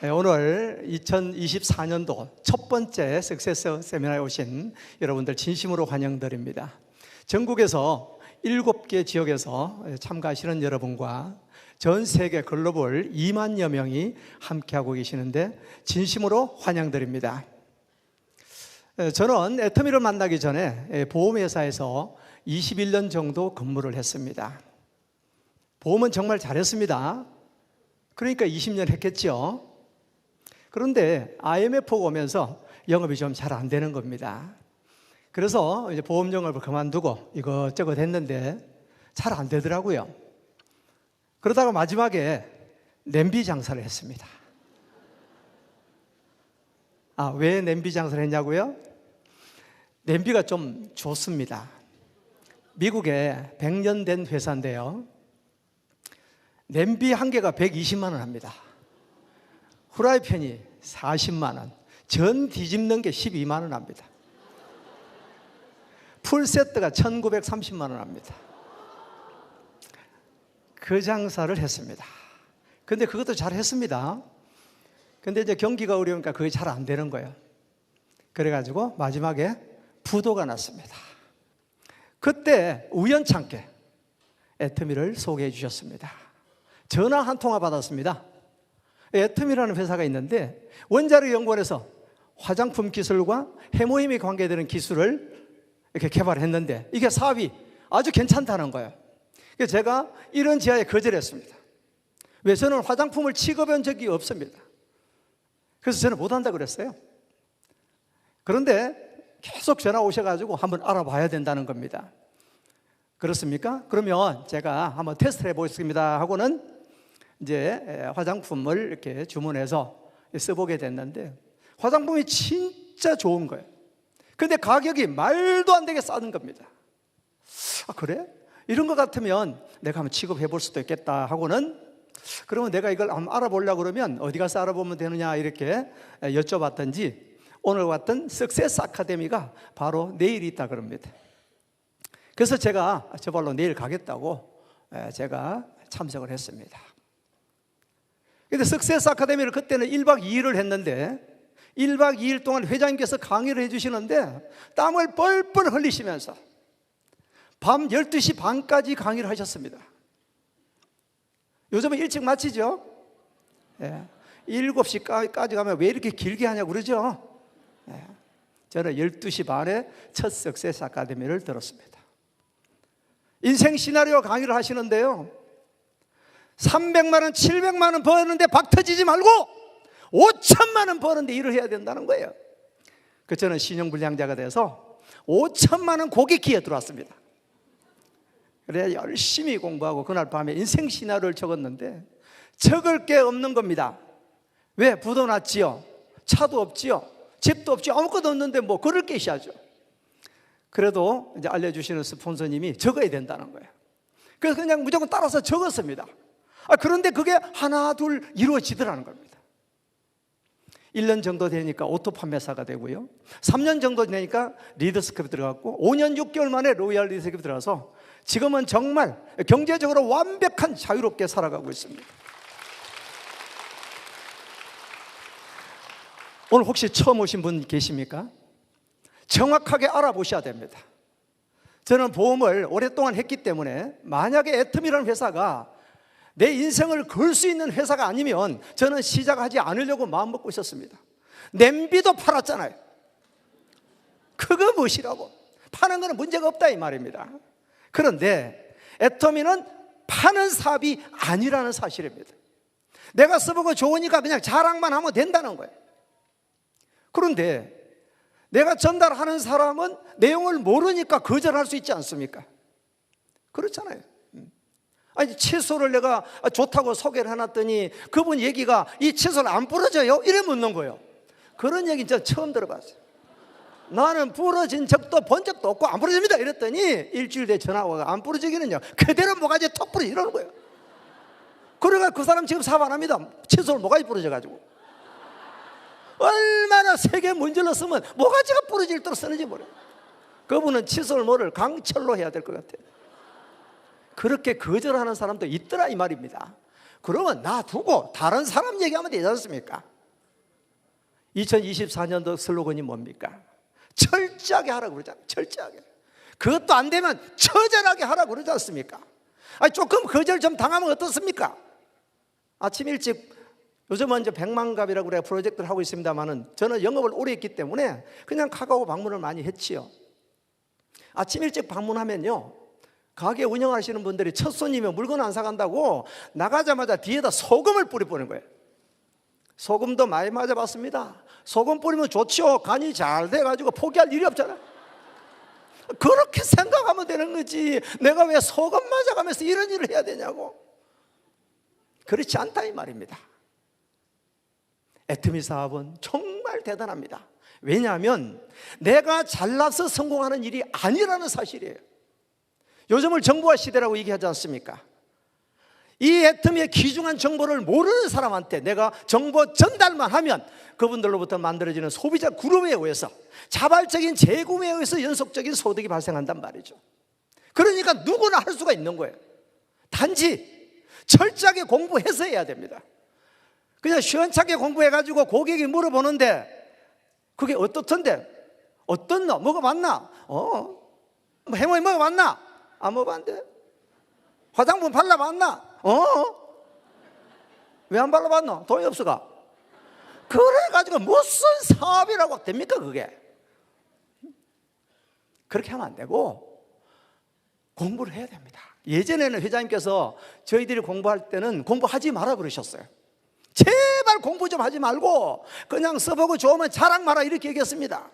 오늘 2024년도 첫 번째 석세서 세미나에 오신 여러분들 진심으로 환영드립니다. 전국에서 7개 지역에서 참가하시는 여러분과 전 세계 글로벌 2만여 명이 함께하고 계시는데 진심으로 환영드립니다. 저는 애터미를 만나기 전에 보험회사에서 21년 정도 근무를 했습니다. 보험은 정말 잘했습니다. 그러니까 20년 했겠죠. 그런데 IMF가 오면서 영업이 좀 잘 안 되는 겁니다. 그래서 이제 보험 영업을 그만두고 이것저것 했는데 잘 안 되더라고요. 그러다가 마지막에 냄비 장사를 했습니다. 왜 냄비 장사를 했냐고요? 냄비가 좀 좋습니다. 미국에 100년 된 회사인데요. 냄비 한 개가 120만 원 합니다. 후라이팬이 40만 원, 전 뒤집는 게 12만 원 합니다. 풀세트가 1930만 원 합니다. 그 장사를 했습니다. 근데 그것도 잘 했습니다. 근데 이제 경기가 어려우니까 그게 잘 안 되는 거예요. 그래가지고 마지막에 부도가 났습니다. 그때 우연찮게 애터미를 소개해 주셨습니다. 전화 한 통화 받았습니다. 애터미라는 회사가 있는데 원자력 연구원에서 화장품 기술과 해모임이 관계되는 기술을 이렇게 개발했는데 이게 사업이 아주 괜찮다는 거예요. 그래서 제가 이런 제안에 거절했습니다. 왜? 저는 화장품을 취급한 적이 없습니다. 그래서 저는 못한다 그랬어요. 그런데 계속 전화 오셔가지고 한번 알아봐야 된다는 겁니다. 그렇습니까? 그러면 제가 한번 테스트를 해보겠습니다 하고는 이제 화장품을 이렇게 주문해서 써보게 됐는데 화장품이 진짜 좋은 거예요. 근데 가격이 말도 안 되게 싸는 겁니다. 그래? 이런 것 같으면 내가 한번 취급해 볼 수도 있겠다 하고는 그러면 내가 이걸 한번 알아보려고 그러면 어디 가서 알아보면 되느냐 이렇게 여쭤봤더니 오늘 왔던 석세스 아카데미가 바로 내일 있다 그럽니다. 그래서 제가 저발로 내일 가겠다고 제가 참석을 했습니다. 근데 석세스 아카데미를 그때는 1박 2일을 했는데 1박 2일 동안 회장님께서 강의를 해주시는데 땀을 뻘뻘 흘리시면서 밤 12시 반까지 강의를 하셨습니다. 요즘은 일찍 마치죠? 7시까지 가면 왜 이렇게 길게 하냐고 그러죠? 저는 12시 반에 첫 석세스 아카데미를 들었습니다. 인생 시나리오 강의를 하시는데요 300만 원, 700만 원 버는데 박 터지지 말고 5천만 원 버는데 일을 해야 된다는 거예요. 그래서 저는 신용불량자가 돼서 5천만 원 고객기에 들어왔습니다. 그래 열심히 공부하고 그날 밤에 인생 시나리오를 적었는데 적을 게 없는 겁니다. 왜? 부도 났지요, 차도 없지요, 집도 없지요, 아무것도 없는데 뭐 그럴 게 있어야죠. 그래도 이제 알려주시는 스폰서님이 적어야 된다는 거예요. 그래서 그냥 무조건 따라서 적었습니다. 그런데 그게 하나 둘 이루어지더라는 겁니다. 1년 정도 되니까 오토 판매사가 되고요 3년 정도 되니까 리더스컵이 들어갔고 5년 6개월 만에 로얄 리더스컵이 들어가서 지금은 정말 경제적으로 완벽한 자유롭게 살아가고 있습니다. 오늘 혹시 처음 오신 분 계십니까? 정확하게 알아보셔야 됩니다. 저는 보험을 오랫동안 했기 때문에 만약에 애터미라는 회사가 내 인생을 걸 수 있는 회사가 아니면 저는 시작하지 않으려고 마음먹고 있었습니다. 냄비도 팔았잖아요. 그거 무엇이라고? 파는 거는 문제가 없다 이 말입니다. 그런데 애터미는 파는 사업이 아니라는 사실입니다. 내가 써보고 좋으니까 그냥 자랑만 하면 된다는 거예요. 그런데 내가 전달하는 사람은 내용을 모르니까 거절할 수 있지 않습니까? 그렇잖아요. 채소를 내가 좋다고 소개를 해놨더니 그분 얘기가 이 채소를 안 부러져요? 이래 묻는 거예요. 그런 얘기 진짜 처음 들어봤어요. 나는 부러진 적도 본 적도 없고 안 부러집니다 이랬더니 일주일 뒤에 전화가 안 부러지기는요 그대로 모가지에 톡 부러지 이러는 거예요. 그러니까 그 사람 지금 사업 안 합니다. 채소를 모가지 부러져가지고 얼마나 세게 문질렀으면 모가지가 부러질 대로 쓰는지 모르겠어요. 그분은 칫솔 모를 강철로 해야 될 것 같아요. 그렇게 거절하는 사람도 있더라 이 말입니다. 그러면 놔두고 다른 사람 얘기하면 되지 않습니까? 2024년도 슬로건이 뭡니까? 철저하게 하라고 그러잖아요. 철저하게. 그것도 안 되면 처절하게 하라고 그러지 않습니까? 아니, 조금 거절 좀 당하면 어떻습니까? 아침 일찍, 요즘은 이제 백만갑이라고 그래 프로젝트를 하고 있습니다만은 저는 영업을 오래 했기 때문에 그냥 카카오 방문을 많이 했지요. 아침 일찍 방문하면요, 가게 운영하시는 분들이 첫 손님이 물건 안 사간다고 나가자마자 뒤에다 소금을 뿌려보는 거예요. 소금도 많이 맞아봤습니다. 소금 뿌리면 좋죠. 간이 잘 돼가지고 포기할 일이 없잖아요. 그렇게 생각하면 되는 거지, 내가 왜 소금 맞아가면서 이런 일을 해야 되냐고. 그렇지 않다 이 말입니다. 애터미 사업은 정말 대단합니다. 왜냐하면 내가 잘나서 성공하는 일이 아니라는 사실이에요. 요즘을 정보화 시대라고 얘기하지 않습니까? 이 애터미의 귀중한 정보를 모르는 사람한테 내가 정보 전달만 하면 그분들로부터 만들어지는 소비자 그룹에 의해서 자발적인 재구매에 의해서 연속적인 소득이 발생한단 말이죠. 그러니까 누구나 할 수가 있는 거예요. 단지 철저하게 공부해서 해야 됩니다. 그냥 시원찮게 공부해가지고 고객이 물어보는데 그게 어떻던데? 어떤 너? 먹어봤나? 해모이 먹어봤나? 안 먹어봤는데? 화장품 발라봤나? 왜 안 발라봤노? 돈이 없어가? 그래가지고 무슨 사업이라고 됩니까 그게? 그렇게 하면 안 되고 공부를 해야 됩니다. 예전에는 회장님께서 저희들이 공부할 때는 공부하지 마라 그러셨어요. 제발 공부 좀 하지 말고 그냥 써보고 좋으면 자랑 마라 이렇게 얘기했습니다.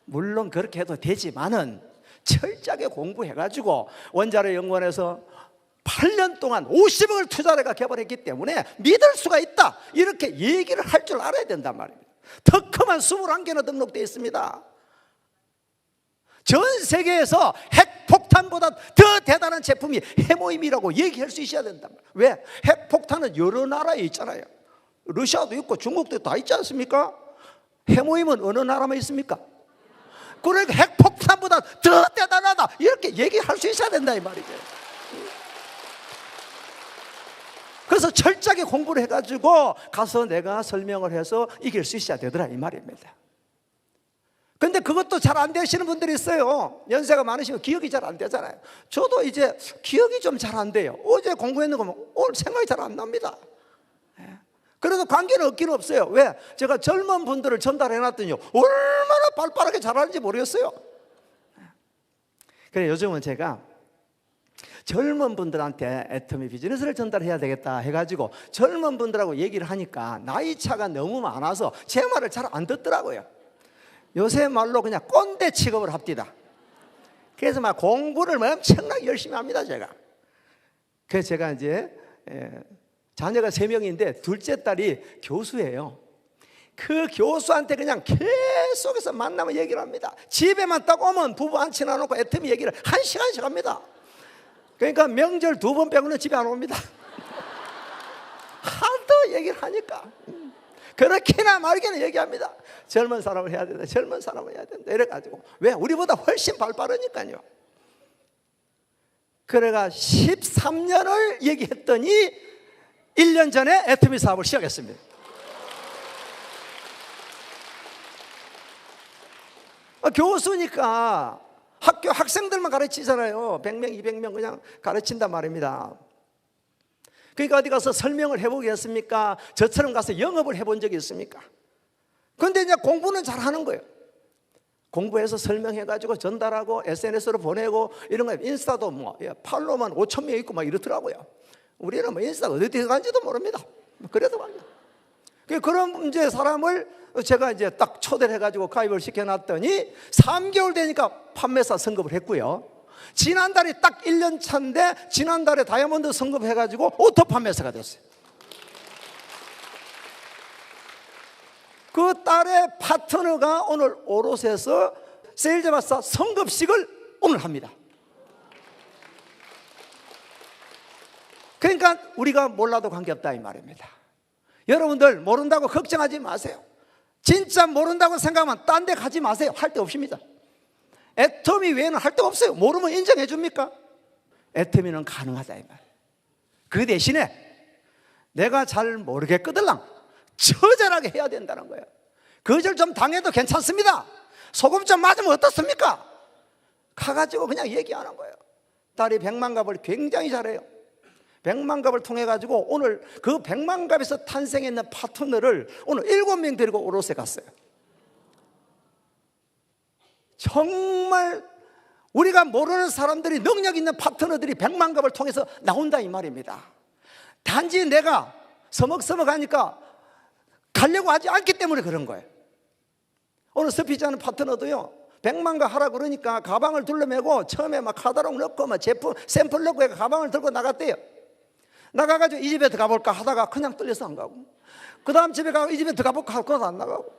물론 그렇게 해도 되지만은 철저하게 공부해가지고 원자력 연구원에서 8년 동안 50억을 투자해가 개발했기 때문에 믿을 수가 있다 이렇게 얘기를 할 줄 알아야 된단 말입니다. 터크만 21개나 등록되어 있습니다. 전 세계에서 핵폭탄보다 더 대단한 제품이 해모임이라고 얘기할 수 있어야 된단 말이에요. 왜? 핵폭탄은 여러 나라에 있잖아요. 러시아도 있고 중국도 다 있지 않습니까? 해모임은 어느 나라만 있습니까? 그러니까 핵폭탄보다 더 대단하다 이렇게 얘기할 수 있어야 된다 이 말이죠. 그래서 철저하게 공부를 해가지고 가서 내가 설명을 해서 이길 수 있어야 되더라 이 말입니다. 근데 그것도 잘 안 되시는 분들이 있어요. 연세가 많으시면 기억이 잘 안 되잖아요. 저도 이제 기억이 좀 잘 안 돼요. 어제 공부했는 거면 오늘 생각이 잘 안 납니다. 그래도 관계는 없기는 없어요. 왜? 제가 젊은 분들을 전달해 놨더니 얼마나 빨빠르게 잘하는지 모르겠어요. 그래 요즘은 제가 젊은 분들한테 애터미 비즈니스를 전달해야 되겠다 해가지고 젊은 분들하고 얘기를 하니까 나이 차가 너무 많아서 제 말을 잘 안 듣더라고요. 요새 말로 그냥 꼰대 취급을 합디다. 그래서 막 공부를 엄청나게 열심히 합니다 제가. 그래서 제가 이제 자녀가 3명인데 둘째 딸이 교수예요. 그 교수한테 그냥 계속해서 만나면 얘기를 합니다. 집에만 딱 오면 부부 안 친해놓고 애터미 얘기를 1시간씩 합니다. 그러니까 명절 2번 빼고는 집에 안 옵니다. 하도 얘기를 하니까 그렇게나 말게는 얘기합니다. 젊은 사람을 해야 된다, 젊은 사람을 해야 된다 이래가지고. 왜? 우리보다 훨씬 발빠르니까요. 그래가 13년을 얘기했더니 1년 전에 애터미 사업을 시작했습니다. 교수니까 학교 학생들만 가르치잖아요. 100명, 200명 그냥 가르친단 말입니다. 그러니까 어디 가서 설명을 해보겠습니까? 저처럼 가서 영업을 해본 적이 있습니까? 그런데 이제 공부는 잘하는 거예요. 공부해서 설명해가지고 전달하고 SNS로 보내고 이런 거. 인스타도 뭐 팔로우만 5천 명 있고 막 이렇더라고요. 우리는 뭐 인스타가 어디 들어간지도 모릅니다. 그래도 말이야. 그런 이제 사람을 제가 이제 딱 초대를 해가지고 가입을 시켜놨더니 3개월 되니까 판매사 선급을 했고요. 지난달에 딱 1년 차인데 지난달에 다이아몬드 선급해가지고 오토 판매사가 됐어요. 그 딸의 파트너가 오늘 오롯에서 세일즈 마스터 선급식을 오늘 합니다. 그러니까 우리가 몰라도 관계없다 이 말입니다. 여러분들 모른다고 걱정하지 마세요. 진짜 모른다고 생각하면 딴 데 가지 마세요. 할 데 없습니다. 애터미 외에는 할 데가 없어요. 모르면 인정해 줍니까? 애터미는 가능하다 이 말. 그 대신에 내가 잘 모르겠거들랑 처절하게 해야 된다는 거예요. 거절 좀 당해도 괜찮습니다. 소금 좀 맞으면 어떻습니까? 가가지고 그냥 얘기하는 거예요. 딸이 백만갑을 굉장히 잘해요. 백만갑을 통해 가지고 오늘 그 백만갑에서 탄생했는 파트너를 오늘 7명 데리고 오롯에 갔어요. 정말 우리가 모르는 사람들이, 능력 있는 파트너들이 백만갑을 통해서 나온다 이 말입니다. 단지 내가 서먹서먹하니까 가려고 하지 않기 때문에 그런 거예요. 오늘 스피치하는 파트너도요, 백만갑 하라 그러니까 가방을 둘러매고 처음에 막 카다롱 넣고 막 제품 샘플 넣고 해서 가방을 들고 나갔대요. 나가가지고 이 집에 들어가볼까 하다가 그냥 떨려서 안 가고, 그 다음 집에 가고 이 집에 들어가볼까 하고 안 나가고,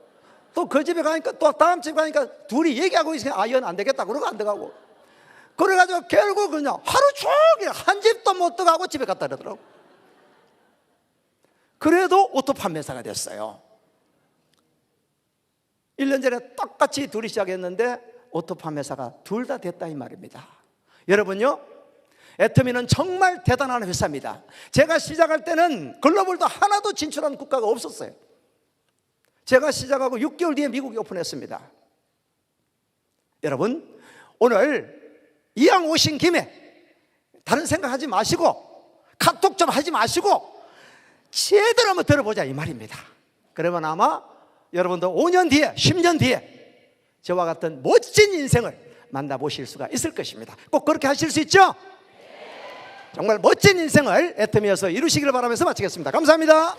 또 그 집에 가니까 또 다음 집에 가니까 둘이 얘기하고 있으니까 이건 안 되겠다 그러고 안 들어가고, 그래가지고 결국 그냥 하루 종일 한 집도 못 들어가고 집에 갔다 그러더라고. 그래도 오토 판매사가 됐어요. 1년 전에 똑같이 둘이 시작했는데 오토 판매사가 둘 다 됐다 이 말입니다. 여러분요, 애터미는 정말 대단한 회사입니다. 제가 시작할 때는 글로벌도 하나도 진출한 국가가 없었어요. 제가 시작하고 6개월 뒤에 미국이 오픈했습니다. 여러분, 오늘 이왕 오신 김에 다른 생각하지 마시고 카톡 좀 하지 마시고 제대로 한번 들어보자 이 말입니다. 그러면 아마 여러분도 5년 뒤에 10년 뒤에 저와 같은 멋진 인생을 만나보실 수가 있을 것입니다. 꼭 그렇게 하실 수 있죠? 정말 멋진 인생을 애터미에서 이루시기를 바라면서 마치겠습니다. 감사합니다.